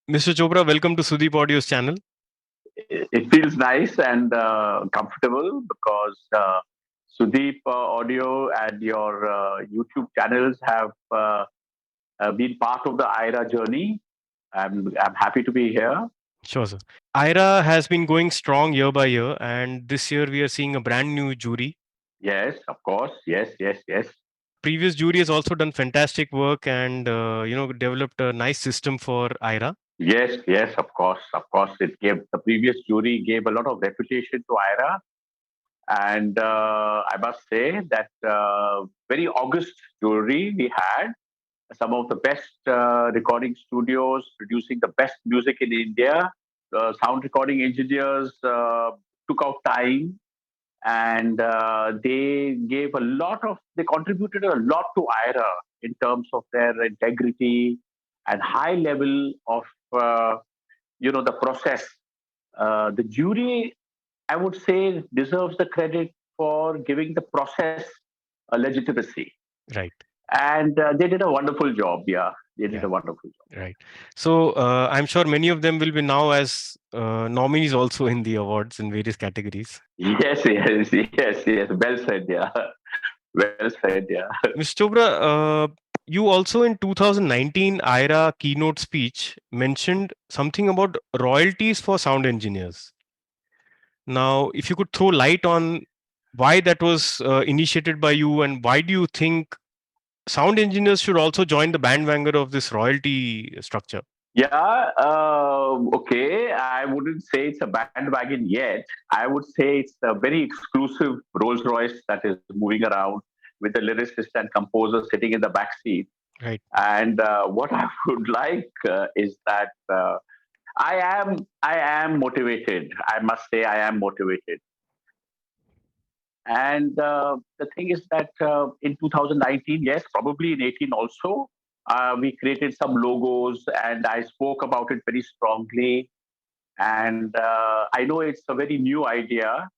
Mr. Chopra, welcome to sudeepaudio's channel. It feels nice and comfortable because Sudeep Audio and your YouTube channels have been part of the IRA journey. I'm happy to be here. Sure, sir. IRA has been going strong year by year, and this year we are seeing a brand new jury. Yes, of course. Yes, yes, yes. Previous jury has also done fantastic work and developed a nice system for IRA. Yes, yes, of course. Of course. It gave the previous jury gave a lot of reputation to IRA. And I must say that very august jury we had some of the best recording studios producing the best music in India. Sound recording engineers took out time and they contributed a lot to IRA in terms of their integrity and high level of, uh, the process. The jury, I would say, deserves the credit for giving the process a legitimacy Right. and they did a wonderful job. Yeah, they did Yeah. a wonderful job. Right. So I'm sure many of them will be now as nominees also in the awards in various categories. Yes, yes, yes, yes. Well said. Yeah, well said. Yeah. Mr. Chopra, you also in 2019 IRA keynote speech mentioned something about royalties for sound engineers. Now, if you could throw light on why that was initiated by you and why do you think sound engineers should also join the bandwagon of this royalty structure? Yeah. Okay. I wouldn't say it's a bandwagon yet. I would say it's a very exclusive Rolls Royce that is moving around with the lyricist and composer sitting in the back seat. Right. And what I would like is that I am motivated. I must say I am motivated. And the thing is that in 2019, yes, probably in 18 also, we created some logos and I spoke about it very strongly. And I know it's a very new idea.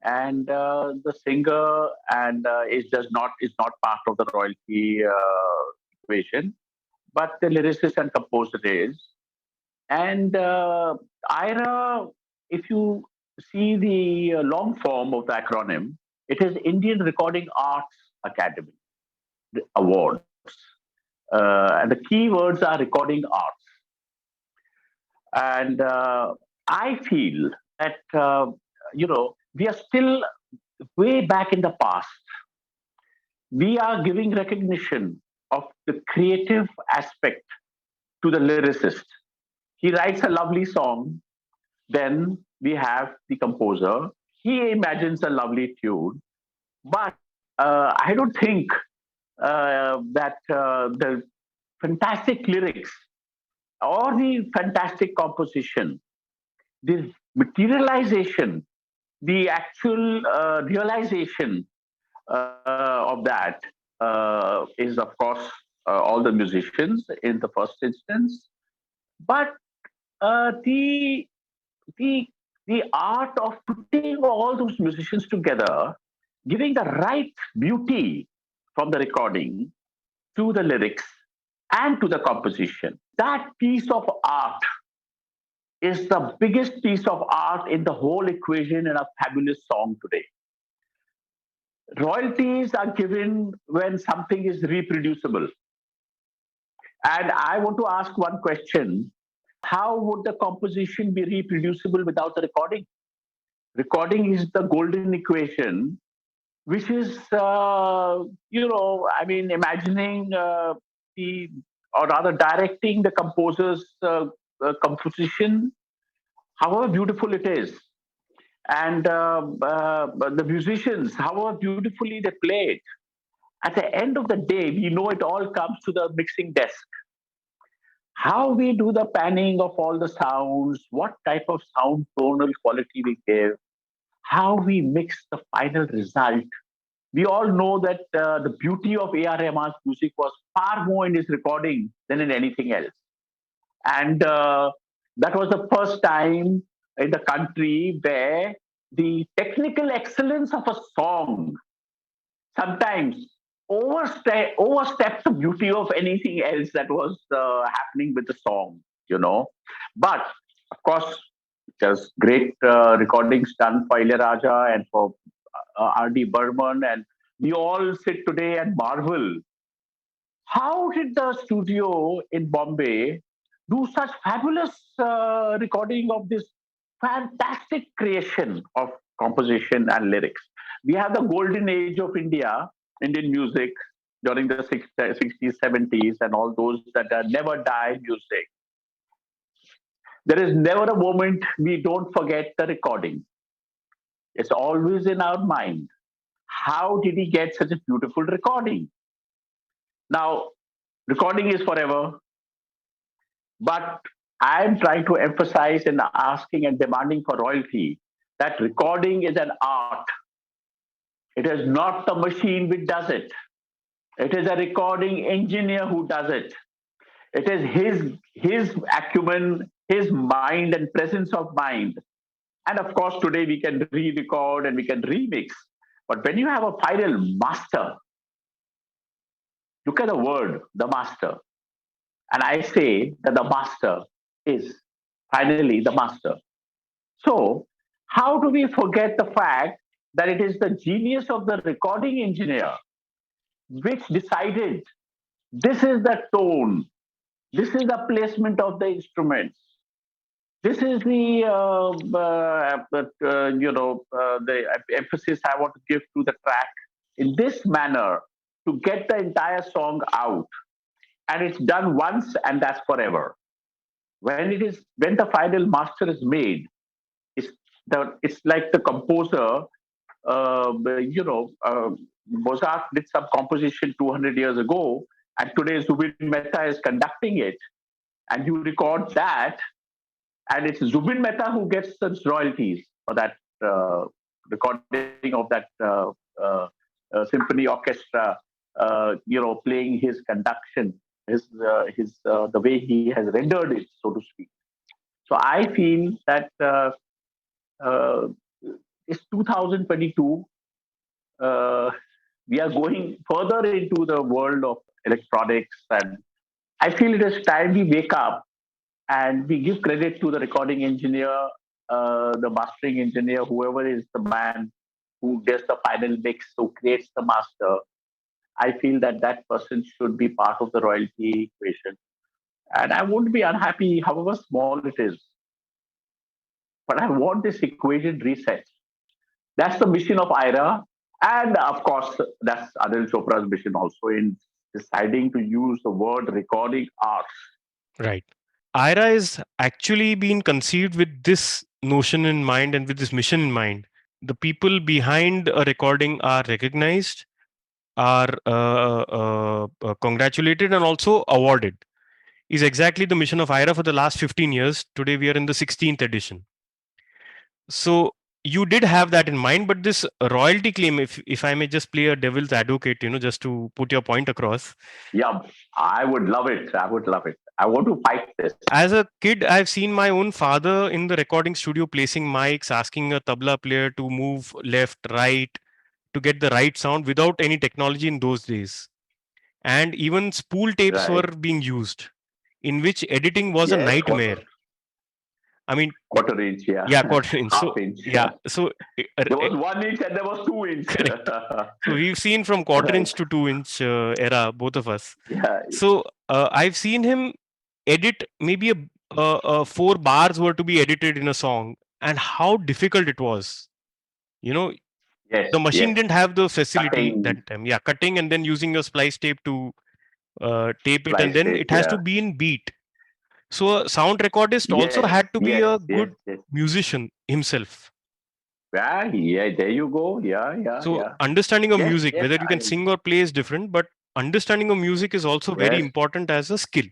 And the singer and is not part of the royalty equation, but the lyricist and composer is. And IRA, if you see the long form of the acronym, it is Indian Recording Arts Academy Awards. And the key words are recording arts. And I feel that, we are still way back in the past. We are giving recognition of the creative aspect to the lyricist. He writes a lovely song. Then we have the composer. He imagines a lovely tune, but I don't think that the fantastic lyrics or the fantastic composition, the materialization, the actual realization of that is, of course, all the musicians in the first instance, but the the the art of putting all those musicians together, giving the right beauty from the recording to the lyrics and to the composition. That piece of art is the biggest piece of art in the whole equation in a fabulous song today. Royalties are given when something is reproducible. And I want to ask one question. How would the composition be reproducible without the recording? Recording is the golden equation, which is, imagining the, or rather directing the composer's composition, however beautiful it is. And the musicians, however beautifully they play it. At the end of the day, we know it all comes to the mixing desk. How we do the panning of all the sounds, what type of sound tonal quality we give, how we mix the final result. We all know that the beauty of A.R. Rahman's music was far more in his recording than in anything else. And that was the first time in the country where the technical excellence of a song sometimes oversteps the beauty of anything else that was happening with the song. you know. But of course, there's great recordings done for Ilayaraja and for R.D. Burman, and we all sit today and marvel, how did the studio in Bombay do such fabulous recording of this fantastic creation of composition and lyrics? We have the golden age of Indian music during the 60s, 70s, and all those that are never die music. There is never a moment we don't forget the recording. It's always in our mind. How did he get such a beautiful recording? Now, recording is forever, but I'm trying to emphasize and asking and demanding for royalty that recording is an art. It is not the machine which does it. It is a recording engineer who does it. It is his acumen, his mind and presence of mind. And of course, today we can re-record and we can remix. But when you have a final master, look at the word, the master. And I say that the master is finally the master. So, how do we forget the fact that it is the genius of the recording engineer which decided this is the tone, this is the placement of the instruments, this is the the emphasis I want to give to the track in this manner to get the entire song out, and it's done once and that's forever. When the final master is made, it's it's like the composer. Mozart did some composition 200 years ago, and today Zubin Mehta is conducting it, and you record that, and it's Zubin Mehta who gets the royalties for that recording of that symphony orchestra. Playing his conduction, his the way he has rendered it, so to speak. So I feel that uh, it's 2022. Uh, we are going further into the world of electronics, and I feel it is time we wake up and we give credit to the recording engineer, the mastering engineer, whoever is the man who does the final mix, who creates the master. I feel that that person should be part of the royalty equation. And I won't be unhappy, however small it is, but I want this equation reset. That's the mission of IRA. And of course, that's Anil Chopra's mission also in deciding to use the word recording arts. Right. IRA is actually been conceived with this notion in mind and with this mission in mind. The people behind a recording are recognized, are congratulated, and also awarded. Is exactly the mission of IRA for the last 15 years. Today we are in the 16th edition. So you did have that in mind, but this royalty claim, if I may just play a devil's advocate, just to put your point across. Yeah, I would love it. I would love it. I want to fight this. As a kid, I've seen my own father in the recording studio placing mics, asking a tabla player to move left, right, to get the right sound without any technology in those days. And even spool tapes were Right. being used, in which editing was a Yes, nightmare. I mean, quarter inch, yeah, yeah, quarter inch. half So, inch. yeah, so There was 1 inch and there was 2 inch. correct. So we've seen from quarter Right. inch to 2 inch era, both of us. Yeah. So I've seen him edit maybe four bars were to be edited in a song, and how difficult it was. You know, Yes. the machine Yes. didn't have the facility Cutting, that time. Yeah, cutting and then using a splice tape to tape it, and splice then tape. it has to Yeah. be in beat. So a sound recordist also Yes. had to be Yes. a Yes. good Yes. musician himself. Yeah. Yeah. There you go. Yeah. Yeah. So Yeah. understanding of Yes. music, Yes. whether you can sing or play is different, but understanding of music is also very Yes. important as a skill.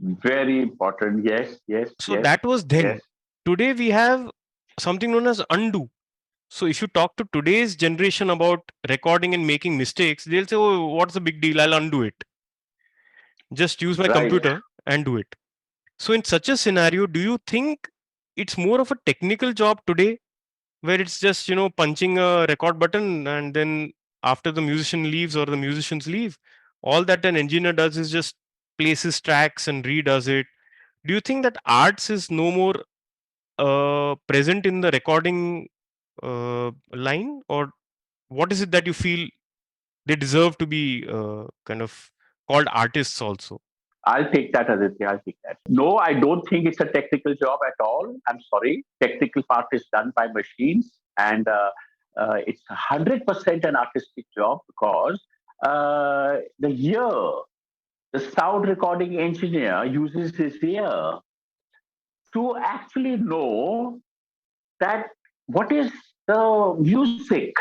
Very important. Yes. Yes. So Yes. that was then. Yes. Today we have something known as undo. So if you talk to today's generation about recording and making mistakes, they'll say, "Oh, what's the big deal? I'll undo it. Just use my Right. computer and do it." So in such a scenario, do you think it's more of a technical job today, where it's just punching a record button, and then after the musician leaves or the musicians leave, all that an engineer does is just places tracks and redoes it, Do you think that arts is no more present in the recording line, or what is it that you feel they deserve to be kind of called artists also? I'll take that, Aditya. I'll take that. No, I don't think it's a technical job at all. I'm sorry. Technical part is done by machines, and it's 100% an artistic job because the ear, the sound recording engineer uses his ear to actually know that what is the music.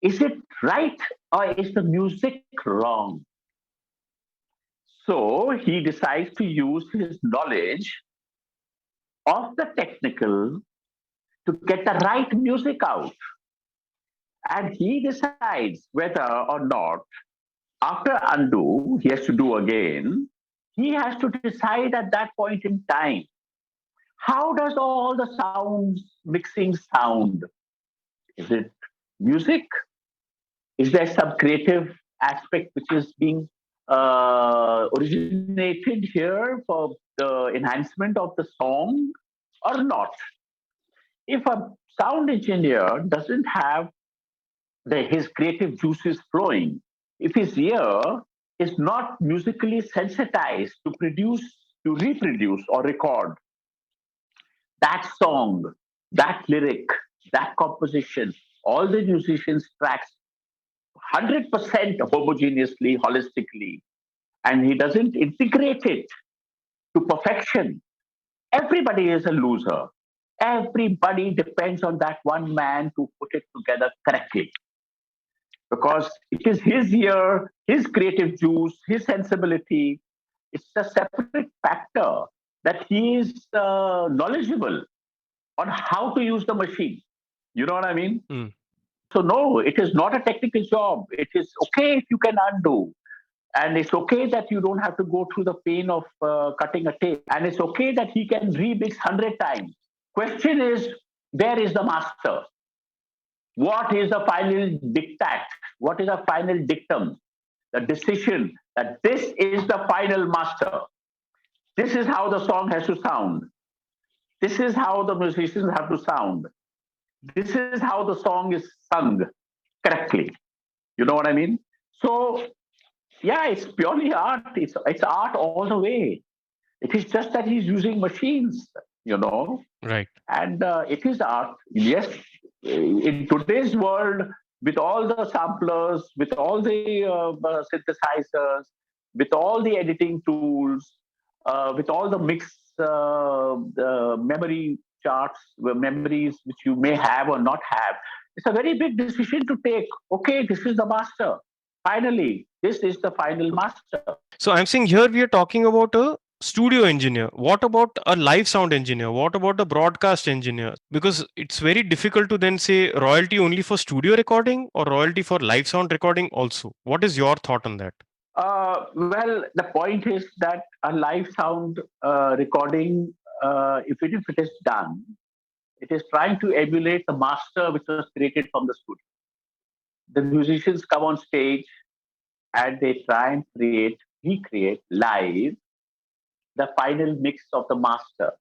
Is it right or is the music wrong? So he decides to use his knowledge of the technical to get the right music out. And he decides whether or not, after undo, he has to do again. He has to decide at that point in time, how does all the sounds mixing sound? Is it music? Is there some creative aspect which is being originated here for the enhancement of the song or not? If a sound engineer doesn't have his creative juices flowing, if his ear is not musically sensitized to produce, to reproduce or record that song, that lyric, that composition, all the musicians' tracks 100% homogeneously, holistically, and he doesn't integrate it to perfection, everybody is a loser. Everybody depends on that one man to put it together correctly because it is his ear, his creative juice, his sensibility. It's a separate factor that he is knowledgeable on how to use the machine. You know what I mean? Mm. So, no, it is not a technical job. It is okay if you can undo. And it's okay that you don't have to go through the pain of cutting a tape. And it's okay that he can remix 100 times. Question is, where is the master? What is the final diktat? What is the final dictum? The decision that this is the final master. This is how the song has to sound. This is how the musicians have to sound. This is how the song is sung correctly. You know what I mean? So, yeah, it's purely art. It's art all the way. It is just that he's using machines, you know, Right. and it is art. Yes, in today's world, with all the samplers, with all the synthesizers, with all the editing tools, with all the mix memory charts, memories which you may have or not have, it's a very big decision to take. Okay, this is the master. Finally, this is the final master. So I'm saying here we are talking about a studio engineer. What about a live sound engineer? What about a broadcast engineer? Because it's very difficult to then say royalty only for studio recording or royalty for live sound recording also. What is your thought on that? Well, the point is that a live sound recording, if it is done, it is trying to emulate the master which was created from the studio. The musicians come on stage and they try and recreate live the final mix of the master,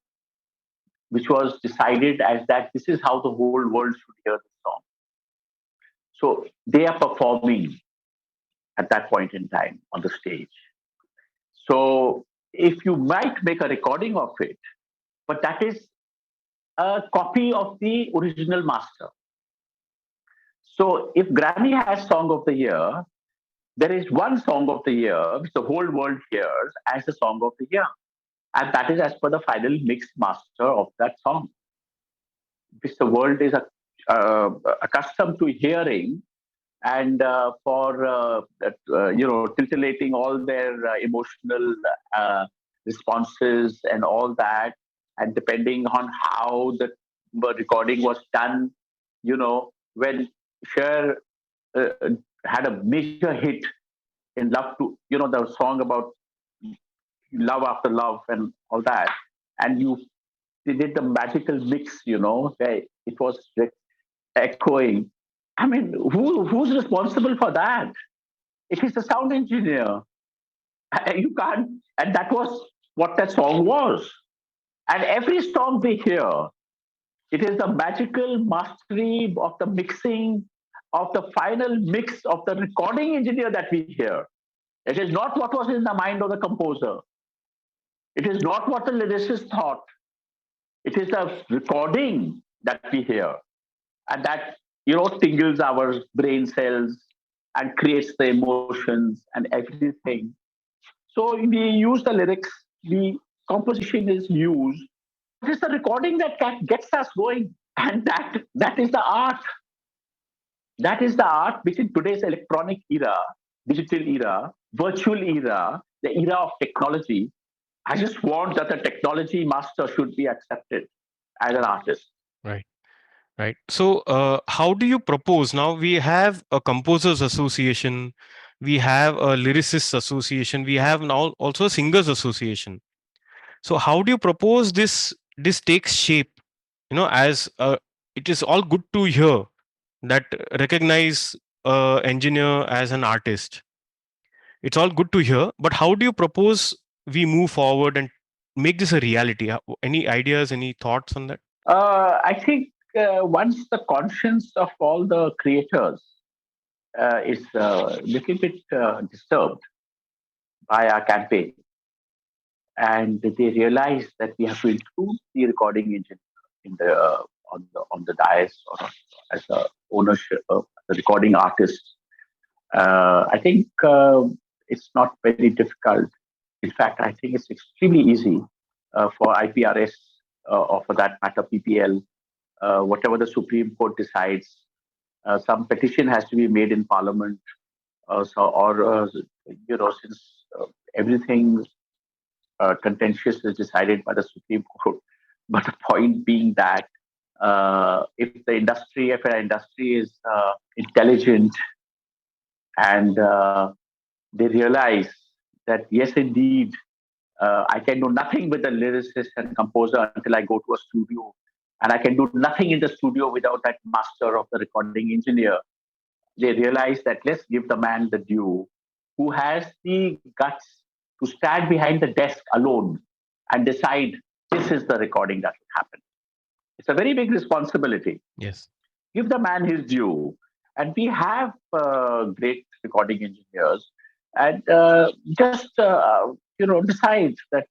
which was decided as that this is how the whole world should hear the song. So they are performing at that point in time on the stage. So if you might make a recording of it, but that is a copy of the original master. So if Grammy has Song of the Year, there is one Song of the Year which the whole world hears as the Song of the Year. And that is as per the final mixed master of that song, which the world is accustomed to hearing and for titillating all their emotional responses and all that, and depending on how the recording was done, when Cher had a major hit in Love to, the song about love after love and all that, and they did the magical mix, where it was echoing. I mean, who's responsible for that? It is the sound engineer. You can't, and that was what that song was. And every song we hear, it is the magical mastery of the mixing, of the final mix of the recording engineer that we hear. It is not what was in the mind of the composer. It is not what the lyricist thought. It is the recording that we hear. And that, tingles our brain cells and creates the emotions and everything. So we use the lyrics, the composition is used, but it's the recording that gets us going. And that is the art. That is the art which in today's electronic era, digital era, virtual era, the era of technology, I just want that the technology master should be accepted as an artist. Right. Right. So, how do you propose? Now we have a composers association, we have a lyricists association, we have now also a singers association. So, how do you propose this takes shape? As it is all good to hear that recognize engineer as an artist. It's all good to hear, but how do you propose we move forward and make this a reality? Any ideas? Any thoughts on that? I think once the conscience of all the creators is a little bit disturbed by our campaign, and they realize that we have to include the recording engine in the dais or as a ownership of the recording artist. I think it's not very difficult. In fact, I think it's extremely easy for IPRS or for that matter PPL, whatever the Supreme Court decides. Some petition has to be made in Parliament, since everything contentious is decided by the Supreme Court. But the point being that if an industry is intelligent and they realize that yes, indeed, I can do nothing with the lyricist and composer until I go to a studio, and I can do nothing in the studio without that master of the recording engineer. They realize that let's give the man the due, who has the guts to stand behind the desk alone and decide this is the recording that will happen. It's a very big responsibility. Yes. Give the man his due. And we have great recording engineers, and decide that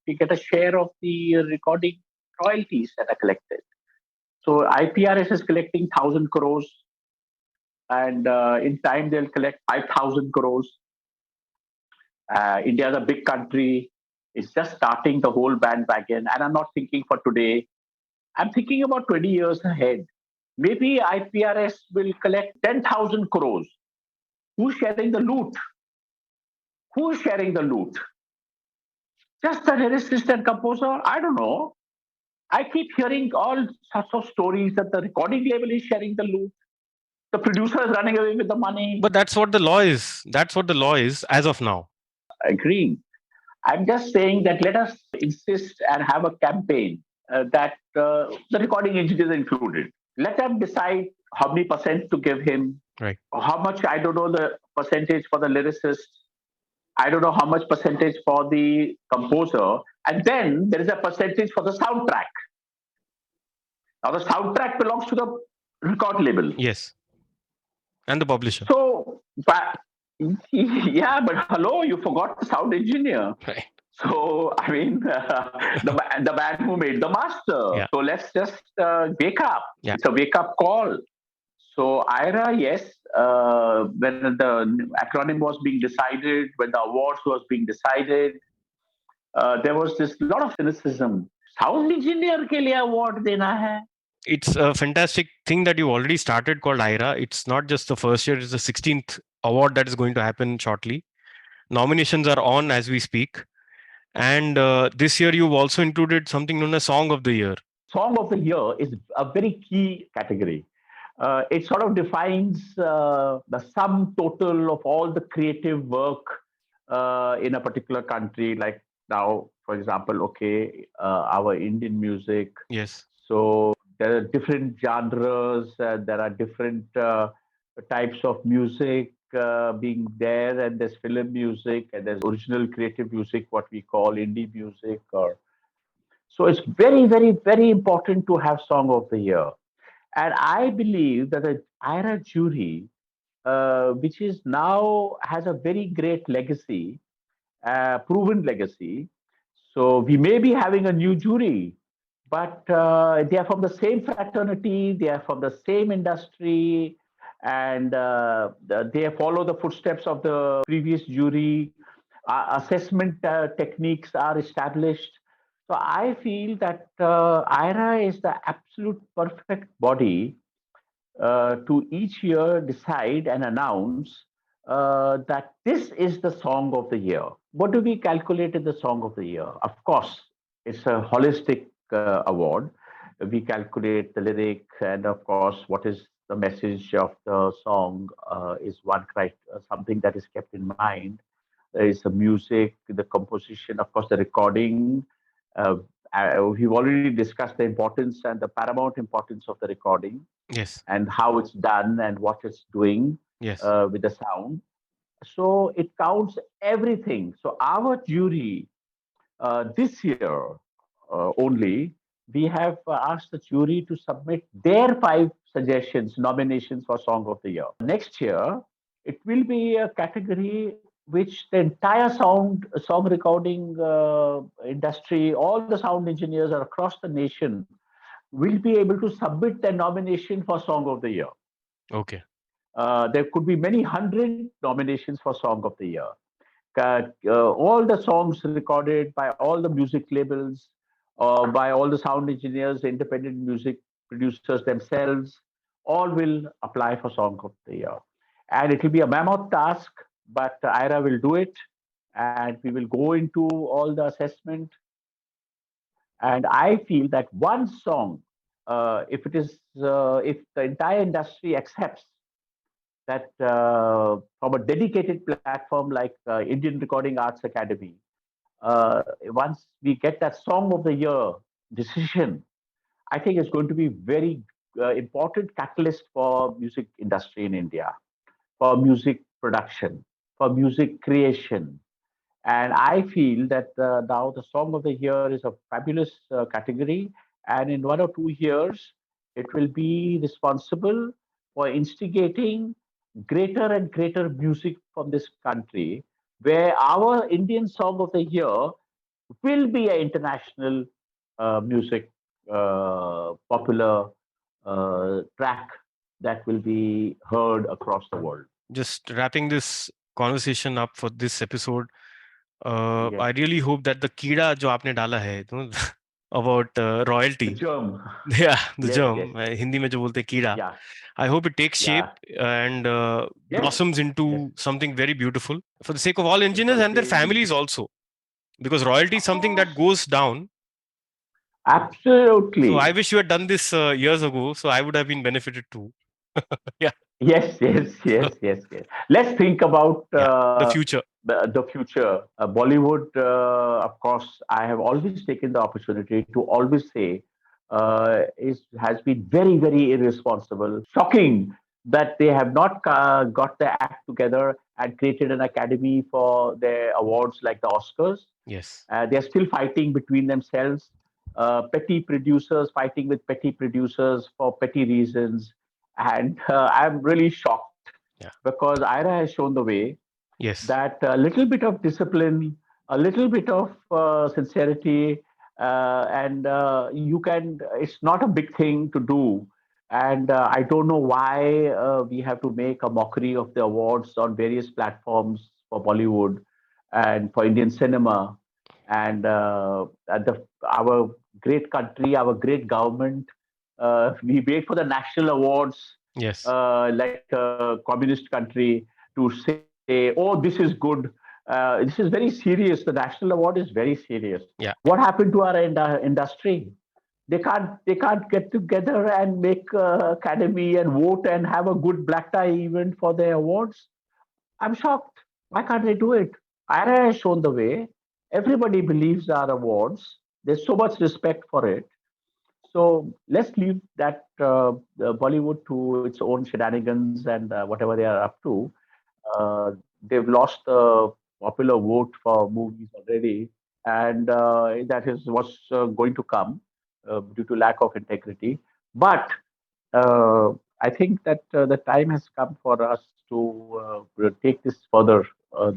we get a share of the recording royalties that are collected. So IPRS is collecting 1,000 crores, and in time they'll collect 5,000 crores. India is a big country. It's just starting the whole bandwagon. And I'm not thinking for today. I'm thinking about 20 years ahead. Maybe IPRS will collect 10,000 crores. Who's sharing the loot? Who's sharing the loot? Just the lyricist and composer? I don't know. I keep hearing all sorts of stories that the recording label is sharing the loot. The producer is running away with the money. But that's what the law is. That's what the law is as of now. Agreeing. I'm just saying that let us insist and have a campaign that the recording engineer is included. Let them decide how many percent to give him, Right. or how much, I don't know the percentage for the lyricist. I don't know how much percentage for the composer. And then there is a percentage for the soundtrack. Now, the soundtrack belongs to the record label. Yes. And the publisher. So, but, yeah, but hello, you forgot the sound engineer. Right. So, I mean, the man who made the master. Yeah. So let's just wake up. Yeah. It's a wake up call. So IRA, yes, when the acronym was being decided, when the awards was being decided, there was this lot of cynicism. Sound engineer ke liye award dena hai. It's a fantastic thing that you already started called IRA. It's not just the first year, it's the 16th award that is going to happen shortly. Nominations are on as we speak. And this year you've also included something known as Song of the Year. Song of the Year is a very key category. It sort of defines the sum total of all the creative work in a particular country. Like now, for example, okay, our Indian music. Yes. So there are different genres, there are different types of music, being there, and there's film music, and there's original creative music, what we call indie music. Or so it's very, very, very important to have Song of the Year. And I believe that the IRA jury, which is now has a very great legacy, proven legacy. So we may be having a new jury, but they are from the same fraternity, they are from the same industry, and they follow the footsteps of the previous jury. Assessment techniques are established. So I feel that IRA is the absolute perfect body to each year decide and announce that this is the song of the year. What do we calculate in the song of the year? Of course, it's a holistic award. We calculate the lyric, and of course, what is the message of the song is something that is kept in mind. There is the music, the composition, of course, the recording. Uh, we've already discussed the importance and the paramount importance of the recording Yes. and how it's done and what it's doing Yes. with the sound. So it counts everything. So our jury this year only, we have asked the jury to submit their 5 suggestions, nominations for Song of the Year. Next year, it will be a category which the entire song recording industry, all the sound engineers across the nation will be able to submit their nomination for Song of the Year. Okay. There could be many hundred nominations for Song of the Year. All the songs recorded by all the music labels, by all the sound engineers, independent music producers themselves, all will apply for Song of the Year. And it will be a mammoth task, but IRA will do it. And we will go into all the assessment. And I feel that one song, if the entire industry accepts that from a dedicated platform like Indian Recording Arts Academy, once we get that Song of the Year decision, I think it's going to be very important catalyst for music industry in India, for music production, for music creation. And I feel that now the Song of the Year is a fabulous category. And in 1 or 2 years, it will be responsible for instigating greater and greater music from this country, where our Indian Song of the Year will be an international music popular track that will be heard across the world. Just wrapping this conversation up for this episode, Yes, I really hope that the कीड़ा जो आपने डाला है about the royalty, germ. yeah, the Yes, yes, germ, Hindi में जो बोलते हैं कीड़ा, yeah, I hope it takes shape yeah. and Yes, blossoms yes. into something very beautiful for the sake of all It's engineers going to and their be, families also, because royalty is of something course, that goes down. So I absolutely. wish you had done this years ago, so I would have been benefited too. Yeah. Yes, yes, So, yes, yes, yes. Let's think about yeah, the future. the future. Bollywood, of course, I have always taken the opportunity to always say has been very, very irresponsible, shocking that they have not got their act together and created an academy for their awards like the Oscars. Yes. They're still fighting between themselves, petty producers fighting with petty producers for petty reasons. And I'm really shocked Yeah. because IRA has shown the way Yes. that a little bit of discipline, a little bit of sincerity, and it's not a big thing to do. And I don't know why we have to make a mockery of the awards on various platforms for Bollywood and for Indian cinema. And our great country, our great government, we wait for the national awards Yes. like a communist country to say, "Oh, this is good." This is very serious. The national award is very serious. Yeah. What happened to our industry? They can't get together and make academy and vote and have a good black tie event for their awards. I'm shocked. Why can't they do it? IRA has shown the way. Everybody believes our awards. There's so much respect for it. So let's leave that Bollywood to its own shenanigans and whatever they are up to. they've lost the popular vote for movies already, and that is what's going to come due to lack of integrity. But uh, I think that the time has come for us to take this further,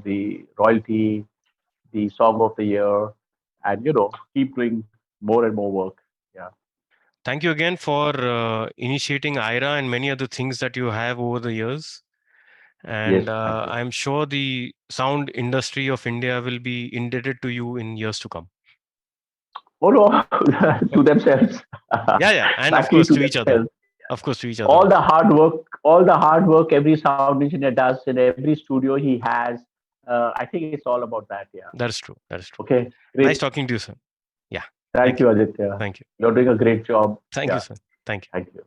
the royalty, the song of the year, and keep doing more and more work. Yeah. Thank you again for initiating IRA and many other things that you have over the years. Yes. And Thank you. I'm sure the sound industry of India will be indebted to you in years to come. Oh no, to themselves, Yeah, yeah, and of frankly, course to to each other. themselves. Of course to each other All the also. hard work, all the hard work every sound engineer does in every studio he has. I think it's all about that. Yeah. That is true. That is true. Okay. Great. Nice talking to you, sir. Yeah. Thank Thank you, you. Aditya. Thank you. You're doing a great job. Thank you, Yeah. sir. Thank you. Thank you.